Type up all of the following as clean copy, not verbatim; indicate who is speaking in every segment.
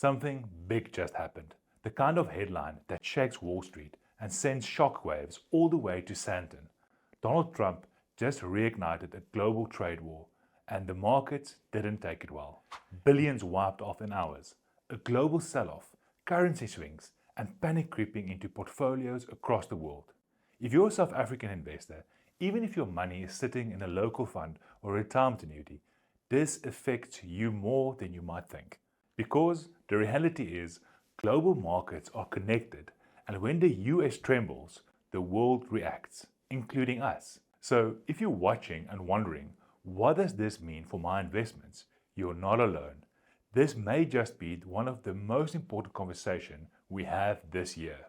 Speaker 1: Something big just happened. The kind of headline that shakes Wall Street and sends shockwaves all the way to Santon. Donald Trump just reignited a global trade war, and the markets didn't take it well. Billions wiped off in hours, a global sell-off, currency swings, and panic creeping into portfolios across the world. If you're a South African investor, even if your money is sitting in a local fund or retirement annuity, this affects you more than you might think. Because the reality is, global markets are connected, and when the US trembles, the world reacts, including us. So if you're watching and wondering, what does this mean for my investments? You're not alone. This may just be one of the most important conversations we have this year.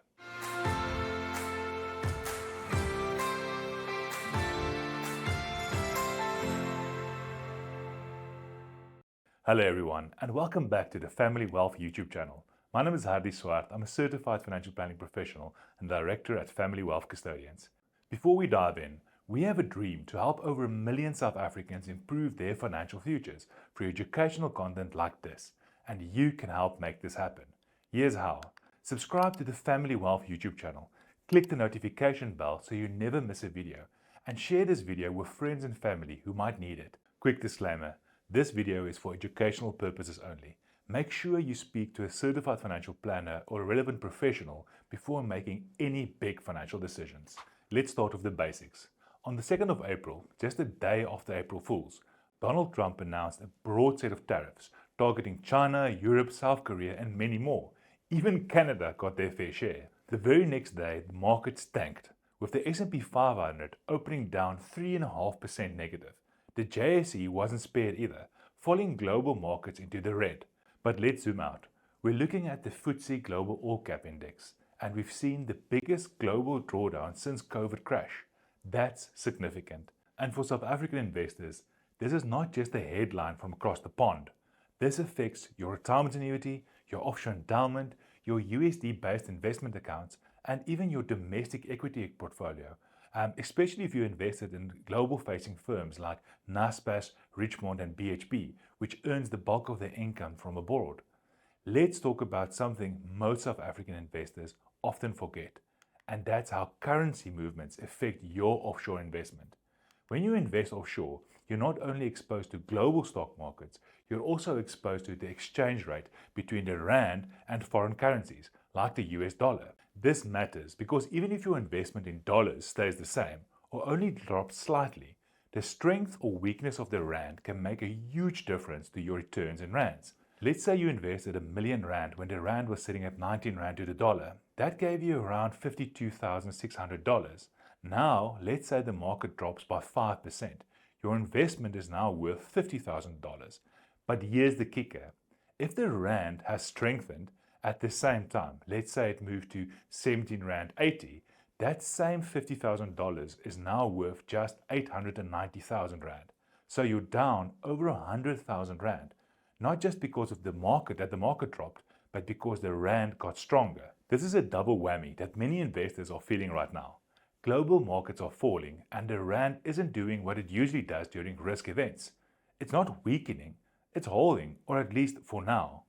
Speaker 1: Hello everyone, and welcome back to the Family Wealth YouTube channel. My name is Hardy Swart. I'm a certified financial planning professional and director at Family Wealth Custodians. Before we dive in, we have a dream to help over 1 million South Africans improve their financial futures through educational content like this, and you can help make this happen. Here's how. Subscribe to the Family Wealth YouTube channel, click the notification bell so you never miss a video, and share this video with friends and family who might need it. Quick disclaimer. This video is for educational purposes only. Make sure you speak to a certified financial planner or a relevant professional before making any big financial decisions. Let's start with the basics. On the 2nd of April, just a day after April Fools, Donald Trump announced a broad set of tariffs targeting China, Europe, South Korea, and many more. Even Canada got their fair share. The very next day, the markets tanked, with the S&P 500 opening down 3.5% negative. The JSE wasn't spared either, falling global markets into the red. But let's zoom out. We're looking at the FTSE Global All Cap Index, and we've seen the biggest global drawdown since COVID crash. That's significant. And for South African investors, this is not just a headline from across the pond. This affects your retirement annuity, your offshore endowment, your USD-based investment accounts, and even your domestic equity portfolio. Especially if you invested in global-facing firms like Naspers, Richmond, and BHP, which earns the bulk of their income from abroad. Let's talk about something most South African investors often forget, and that's how currency movements affect your offshore investment. When you invest offshore, you're not only exposed to global stock markets, you're also exposed to the exchange rate between the rand and foreign currencies, like the US dollar. This matters because even if your investment in dollars stays the same or only drops slightly, the strength or weakness of the rand can make a huge difference to your returns in rands. Let's say you invested R1 million when the rand was sitting at 19 rand to the dollar. That gave you around $52,600. Now, let's say the market drops by 5%. Your investment is now worth $50,000. But here's the kicker. If the rand has strengthened at the same time, let's say it moved to 17 rand 80, that same $50,000 is now worth just 890,000 rand. So you're down over 100,000 rand, not just because of the market dropped, but because the rand got stronger. This is a double whammy that many investors are feeling right now. Global markets are falling and the rand isn't doing what it usually does during risk events. It's not weakening, it's holding, or at least for now.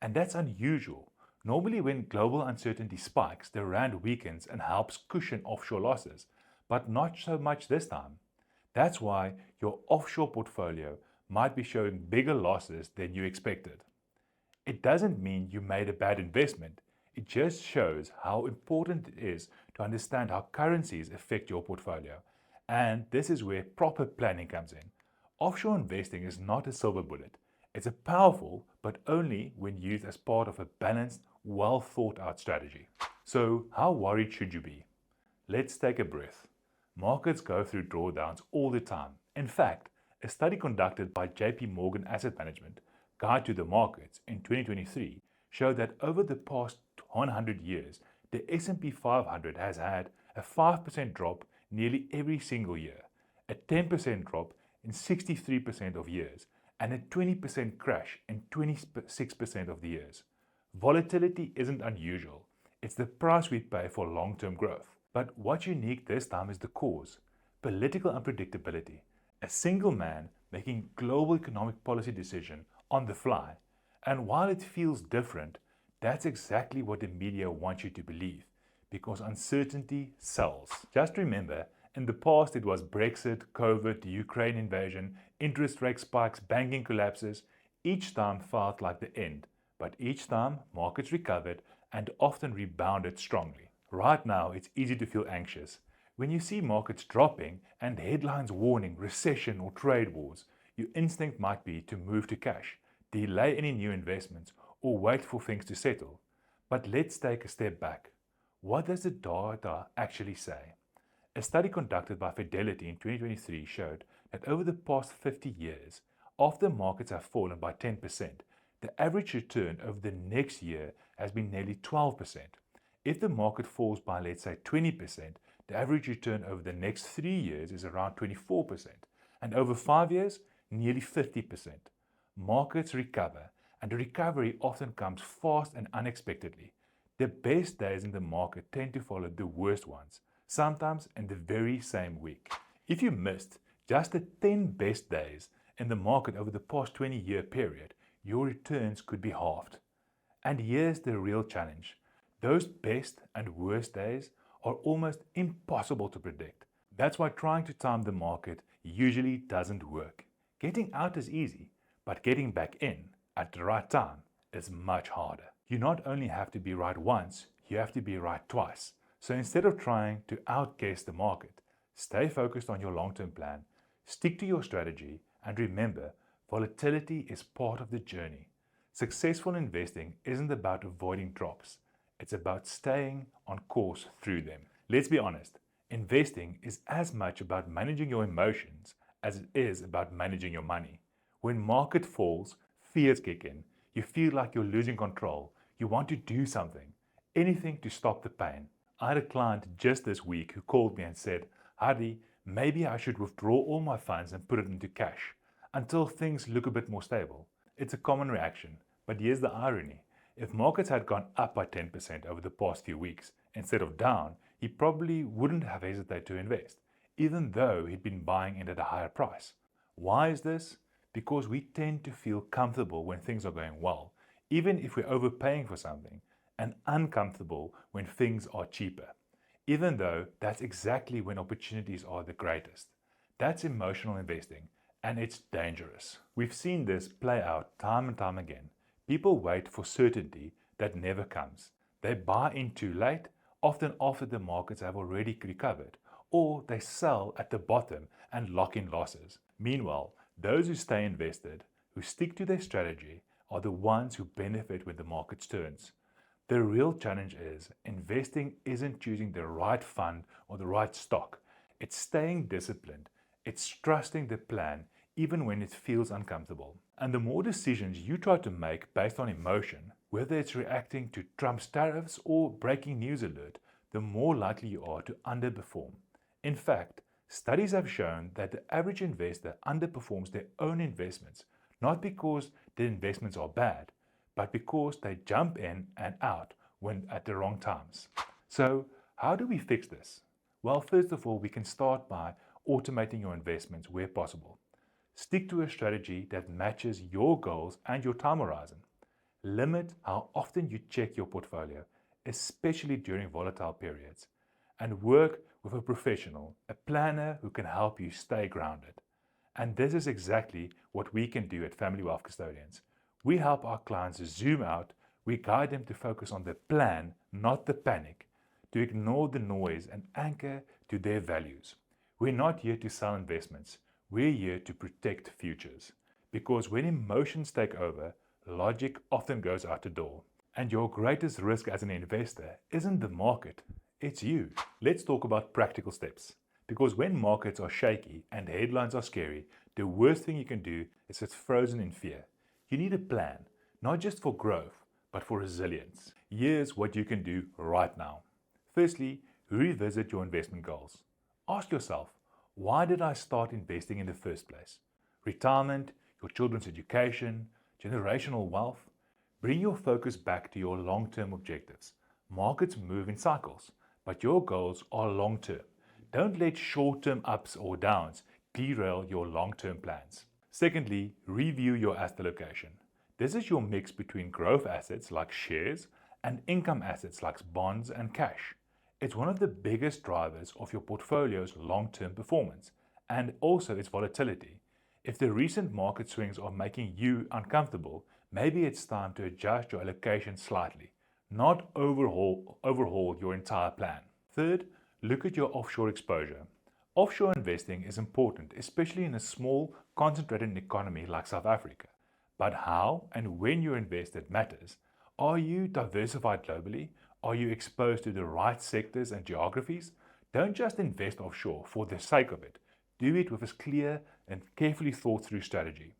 Speaker 1: And that's unusual. Normally when global uncertainty spikes, the rand weakens and helps cushion offshore losses, but not so much this time. That's why your offshore portfolio might be showing bigger losses than you expected. It doesn't mean you made a bad investment. It just shows how important it is to understand how currencies affect your portfolio. And this is where proper planning comes in. Offshore investing is not a silver bullet. It's a powerful, but only when used as part of a balanced, well thought out strategy. So how worried should you be? Let's take a breath. Markets go through drawdowns all the time. In fact, a study conducted by JP Morgan Asset Management, Guide to the Markets in 2023, showed that over the past 100 years, the S&P 500 has had a 5% drop nearly every single year, a 10% drop in 63% of years, and a 20% crash in 26% of the years. Volatility isn't unusual. It's the price we pay for long-term growth. But what's unique this time is the cause: political unpredictability. A single man making global economic policy decision on the fly, And while it feels different, that's exactly what the media wants you to believe, because uncertainty sells. Just remember, in the past it was Brexit, COVID, the Ukraine invasion, interest rate spikes, banking collapses. Each time felt like the end, but each time markets recovered and often rebounded strongly. Right now, it's easy to feel anxious. When you see markets dropping and headlines warning recession or trade wars, your instinct might be to move to cash, delay any new investments, or wait for things to settle. But let's take a step back. What does the data actually say? A study conducted by Fidelity in 2023 showed that over the past 50 years, after markets have fallen by 10%, the average return over the next year has been nearly 12%. If the market falls by, let's say, 20%, the average return over the next 3 years is around 24%, and over 5 years, nearly 50%. Markets recover, and the recovery often comes fast and unexpectedly. The best days in the market tend to follow the worst ones, sometimes in the very same week. If you missed just the 10 best days in the market over the past 20-year period, your returns could be halved. And here's the real challenge. Those best and worst days are almost impossible to predict. That's why trying to time the market usually doesn't work. Getting out is easy, but getting back in at the right time is much harder. You not only have to be right once, you have to be right twice. So instead of trying to outguess the market, stay focused on your long-term plan, stick to your strategy, and remember, volatility is part of the journey. Successful investing isn't about avoiding drops. It's about staying on course through them. Let's be honest, investing is as much about managing your emotions as it is about managing your money. When market falls, fears kick in. You feel like you're losing control. You want to do something, anything to stop the pain. I had a client just this week who called me and said, "Hardy, maybe I should withdraw all my funds and put it into cash until things look a bit more stable." It's a common reaction, but here's the irony. If markets had gone up by 10% over the past few weeks instead of down, he probably wouldn't have hesitated to invest, even though he'd been buying in at a higher price. Why is this? Because we tend to feel comfortable when things are going well, even if we're overpaying for something, and uncomfortable when things are cheaper, even though that's exactly when opportunities are the greatest. That's emotional investing, and it's dangerous. We've seen this play out time and time again. People wait for certainty that never comes. They buy in too late, often after the markets have already recovered, or they sell at the bottom and lock in losses. Meanwhile, those who stay invested, who stick to their strategy, are the ones who benefit when the market turns. The real challenge is investing isn't choosing the right fund or the right stock. It's staying disciplined. It's trusting the plan even when it feels uncomfortable. And the more decisions you try to make based on emotion, whether it's reacting to Trump's tariffs or breaking news alert, the more likely you are to underperform. In fact, studies have shown that the average investor underperforms their own investments, not because the investments are bad, but because they jump in and out when at the wrong times. So, how do we fix this? Well, first of all, we can start by automating your investments where possible. Stick to a strategy that matches your goals and your time horizon. Limit how often you check your portfolio, especially during volatile periods. And work with a professional, a planner who can help you stay grounded. And this is exactly what we can do at Family Wealth Custodians. We help our clients zoom out, we guide them to focus on the plan, not the panic, to ignore the noise and anchor to their values. We're not here to sell investments, we're here to protect futures. Because when emotions take over, logic often goes out the door. And your greatest risk as an investor isn't the market, it's you. Let's talk about practical steps. Because when markets are shaky and headlines are scary, the worst thing you can do is sit frozen in fear. You need a plan, not just for growth, but for resilience. Here's what you can do right now. Firstly, revisit your investment goals. Ask yourself, why did I start investing in the first place? Retirement, your children's education, generational wealth. Bring your focus back to your long-term objectives. Markets move in cycles, but your goals are long-term. Don't let short-term ups or downs derail your long-term plans. Secondly, review your asset allocation. This is your mix between growth assets like shares and income assets like bonds and cash. It's one of the biggest drivers of your portfolio's long-term performance and also its volatility. If the recent market swings are making you uncomfortable, maybe it's time to adjust your allocation slightly, not overhaul your entire plan. Third, look at your offshore exposure. Offshore investing is important, especially in a small, concentrated economy like South Africa. But how and when you invest matters. Are you diversified globally? Are you exposed to the right sectors and geographies? Don't just invest offshore for the sake of it. Do it with a clear and carefully thought through strategy.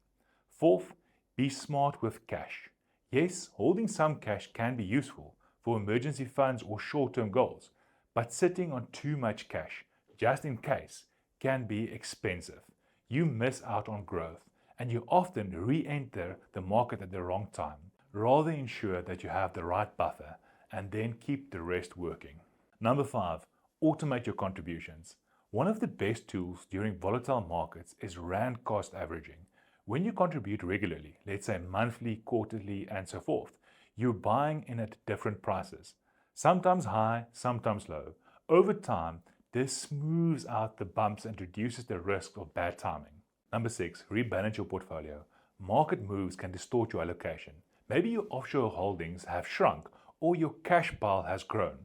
Speaker 1: Fourth, be smart with cash. Yes, holding some cash can be useful for emergency funds or short-term goals, but sitting on too much cash, just in case, can be expensive. You miss out on growth, and you often re-enter the market at the wrong time. Rather ensure that you have the right buffer and then keep the rest working. Number 5, automate your contributions. One of the best tools during volatile markets is rand cost averaging. When you contribute regularly, let's say monthly, quarterly, and so forth, you're buying in at different prices. Sometimes high, sometimes low. Over time, this smooths out the bumps and reduces the risk of bad timing. Number 6, rebalance your portfolio. Market moves can distort your allocation. Maybe your offshore holdings have shrunk or your cash pile has grown.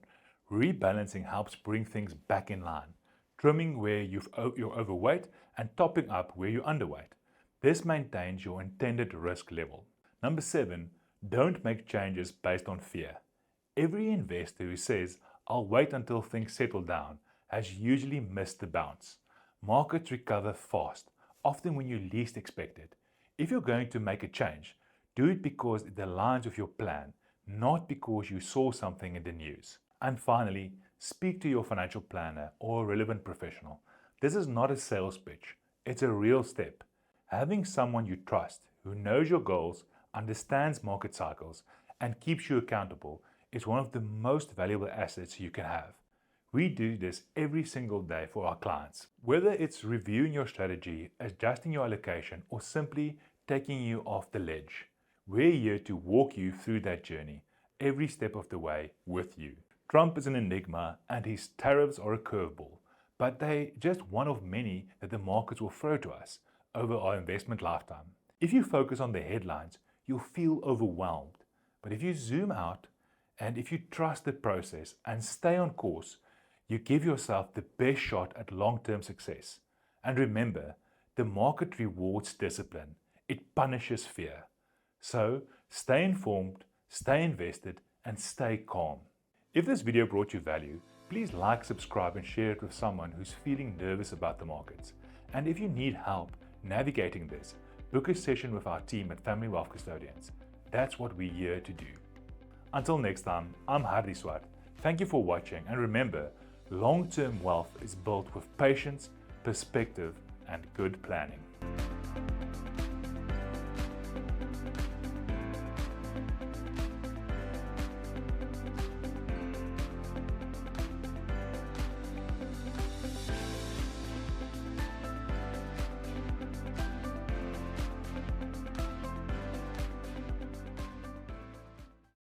Speaker 1: Rebalancing helps bring things back in line, trimming where you're overweight and topping up where you're underweight. This maintains your intended risk level. Number 7, don't make changes based on fear. Every investor who says, "I'll wait until things settle down," has usually missed the bounce. Markets recover fast, often when you least expect it. If you're going to make a change, do it because it aligns with your plan, not because you saw something in the news. And finally, speak to your financial planner or a relevant professional. This is not a sales pitch, it's a real step. Having someone you trust, who knows your goals, understands market cycles, and keeps you accountable is one of the most valuable assets you can have. We do this every single day for our clients. Whether it's reviewing your strategy, adjusting your allocation, or simply taking you off the ledge, we're here to walk you through that journey, every step of the way with you. Trump is an enigma and his tariffs are a curveball, but they're just one of many that the markets will throw to us over our investment lifetime. If you focus on the headlines, you'll feel overwhelmed. But if you zoom out and if you trust the process and stay on course, you give yourself the best shot at long-term success. And remember, the market rewards discipline. It punishes fear. So stay informed, stay invested, and stay calm. If this video brought you value, please like, subscribe, and share it with someone who's feeling nervous about the markets. And if you need help navigating this, book a session with our team at Family Wealth Custodians. That's what we're here to do. Until next time, I'm Hardy Swart. Thank you for watching, and remember, long-term wealth is built with patience, perspective, and good planning.